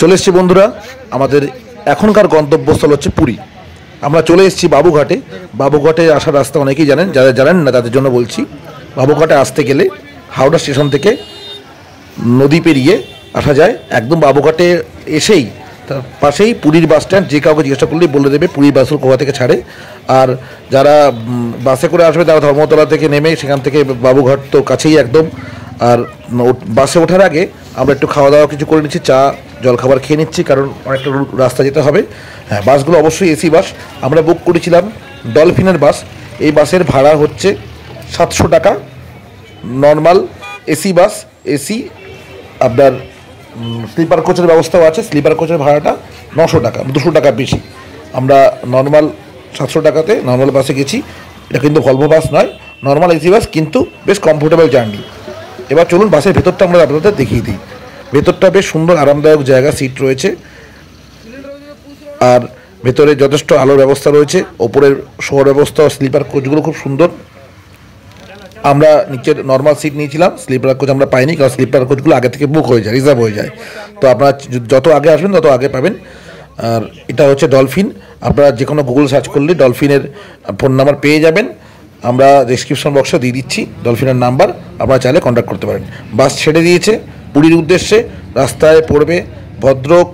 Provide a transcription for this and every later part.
চলে এসেছি বন্ধুরা, আমাদের এখনকার গন্তব্যস্থল হচ্ছে পুরী। আমরা চলে এসেছি বাবুঘাটে। বাবুঘাটে আসার রাস্তা অনেকেই জানেন, যারা জানেন না তাদের জন্য বলছি। বাবুঘাটে আসতে গেলে হাওড়া স্টেশন থেকে নদী পেরিয়ে আসা যায়। একদম বাবুঘাটে এসেই তার পাশেই পুরীর বাস স্ট্যান্ড। যে কাউকে জিজ্ঞাসা করলেই বলে দেবে পুরীর বাসগুলো কোথা থেকে ছাড়ে। আর যারা বাসে করে আসবে তারা ধর্মতলা থেকে নেমে সেখান থেকে বাবুঘাট তো কাছেই একদম। আর বাসে ওঠার আগে আমরা একটু খাওয়া দাওয়া কিছু করে নিচ্ছি, চা জলখাবার খেয়ে নিচ্ছি, কারণ অনেকটা রাস্তা যেতে হবে। হ্যাঁ, বাসগুলো অবশ্যই এসি বাস। আমরা বুক করেছিলাম ডলফিনের বাস। এই বাসের ভাড়া হচ্ছে 700 টাকা। নর্মাল এসি বাস, এসি আপনার স্লিপার কোচের ব্যবস্থাও আছে। স্লিপার কোচের ভাড়াটা 900 টাকা, 200 টাকা বেশি। আমরা নর্মাল 700 টাকাতে নর্মাল বাসে গেছি। এটা কিন্তু ভলভো বাস নয়, নর্মাল এসি বাস, কিন্তু বেশ কমফোর্টেবল জার্নি। এবার চলুন বাসের ভেতরটা আমরা আপনাদের দেখিয়ে দিই। ভেতরটা বেশ সুন্দর আরামদায়ক জায়গা, সিট রয়েছে, আর ভেতরে যথেষ্ট আলোর ব্যবস্থা রয়েছে। ওপরের শোয়ার ব্যবস্থা, স্লিপার কোচগুলো খুব সুন্দর। আমরা নিচের নর্মাল সিট নিয়েছিলাম, স্লিপার কোচ আমরা পাইনি, কারণ স্লিপার কোচগুলো আগে থেকে বুক হয়ে যায়, রিজার্ভ হয়ে যায়। তো আপনারা যত আগে আসবেন তত আগে পাবেন। আর এটা হচ্ছে ডলফিন। আপনারা যে কোনো গুগল সার্চ করলে ডলফিনের ফোন নাম্বার পেয়ে যাবেন। আমরা ডেসক্রিপশন বক্সে দিয়ে দিচ্ছি ডলফিনের নাম্বার, আপনারা চাইলে কন্ট্যাক্ট করতে পারেন। বাস ছেড়ে দিয়েছে পুরীর উদ্দেশ্যে। রাস্তায় পড়বে ভদ্রক,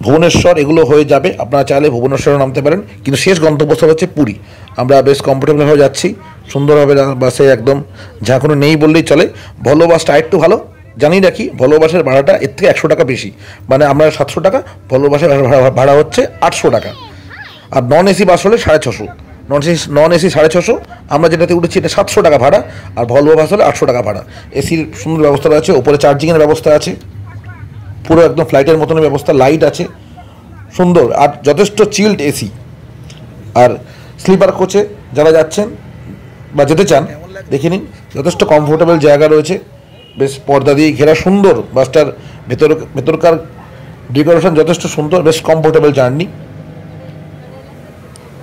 ভুবনেশ্বর, এগুলো হয়ে যাবে। আপনারা চাইলে ভুবনেশ্বরে নামতে পারেন, কিন্তু শেষ গন্তব্যস্থল হচ্ছে পুরী। আমরা বেশ কমফোর্টেবলভাবে যাচ্ছি, সুন্দরভাবে বাসে একদম ঝাঁকুনি নেই বললেই চলে। ভলভো বাসটা একটু ভালো, জানিয়ে রাখি ভলভো বাসের ভাড়াটা এর থেকে 100 টাকা বেশি। মানে আমরা 700 টাকা, ভলভো বাসের ভাড়া হচ্ছে 800 টাকা। আর নন এসি বাস হলে 650। নন এসি 650, আমরা যেটাতে উঠেছি এটা 700 টাকা ভাড়া। আর ভলভো বাস হলে 800 টাকা ভাড়া। এসির সুন্দর ব্যবস্থা আছে, ওপরে চার্জিংয়ের ব্যবস্থা আছে, পুরো একদম ফ্লাইটের মতনের ব্যবস্থা, লাইট আছে, সুন্দর, আর যথেষ্ট চিল্ড এসি। আর স্লিপার কোচে যারা যাচ্ছেন বা যেতে চান দেখে নিন, যথেষ্ট কমফোর্টেবল জায়গা রয়েছে, বেশ পর্দা দিয়ে ঘেরা সুন্দর। বাসটার ভেতরকার ডেকোরেশন যথেষ্ট সুন্দর, বেশ কমফোর্টেবল জার্নি।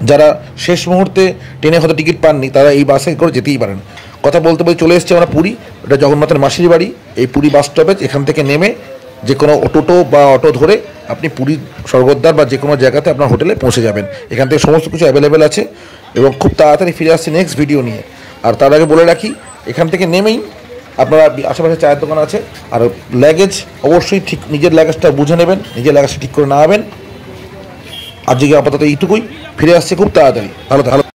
যারা শেষ মুহূর্তে ট্রেনে হয়তো টিকিট পাননি তারা এই বাসে করে যেতেই পারেন। কথা বলতে বলতে চলে এসেছি আমরা পুরী। এটা জগন্নাথের মাসির বাড়ি। এই পুরী বাস স্টপেজ, এখান থেকে নেমে যে কোনো টোটো বা অটো ধরে আপনি পুরী স্বর্গদ্বার বা যে কোনো জায়গাতে আপনার হোটেলে পৌঁছে যাবেন। এখান থেকে সমস্ত কিছু অ্যাভেলেবেল আছে, এবং খুব তাড়াতাড়ি ফিরে আসছি নেক্সট ভিডিও নিয়ে। আর তার আগে বলে রাখি, এখান থেকে নেমেই আপনারা আশেপাশে চায়ের দোকান আছে। আর লাগেজ অবশ্যই ঠিক নিজের লাগেজটা বুঝে নেবেন, নিজের লাগেজটা ঠিক করে নেবেন। আজকে আপাতত এইটুকুই, ফিরে আসছে খুব তাড়াতাড়ি। ভালো।